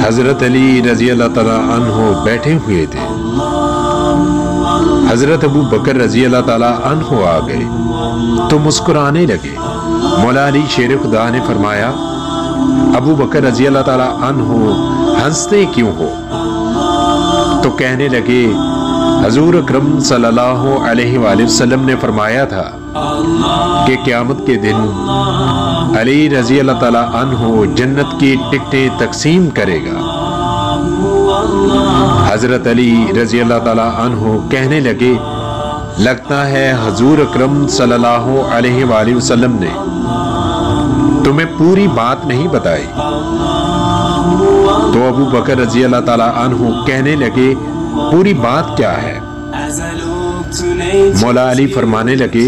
حضرت علی رضی اللہ تعالیٰ عنہ بیٹھے ہوئے تھے۔ حضرت ابو بکر رضی اللہ تعالیٰ عنہ آ گئے تو مسکرانے لگے۔ مولا علی شیر خدا نے فرمایا، ابو بکر رضی اللہ تعالیٰ عنہ ہنستے کیوں ہو؟ تو کہنے لگے، حضور اکرم صلی اللہ علیہ وآلہ وسلم نے فرمایا تھا کہ قیامت کے دن علی رضی اللہ تعالیٰ عنہ جنت کی ٹکٹیں تقسیم کرے گا۔ حضرت علی رضی اللہ تعالیٰ عنہ کہنے لگے، لگتا ہے حضور اکرم صلی اللہ علیہ وآلہ وسلم نے تمہیں پوری بات نہیں بتائی۔ تو ابو بکر رضی اللہ تعالیٰ عنہ کہنے لگے، پوری بات کیا ہے؟ مولا علی فرمانے لگے،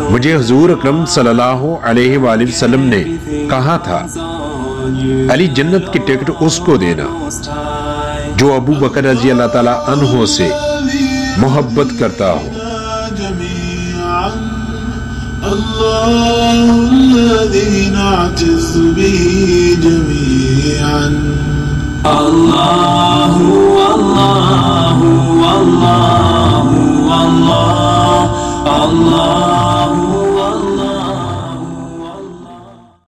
مجھے حضور اکرم صلی اللہ علیہ وآلہ وسلم نے کہا تھا، علی جنت کی ٹکٹ اس کو دینا جو ابو بکر رضی اللہ تعالیٰ عنہ سے محبت کرتا ہو۔ اللہ الذی نعتز به جميعا اللہ اللہ اللہ اللہ اللہ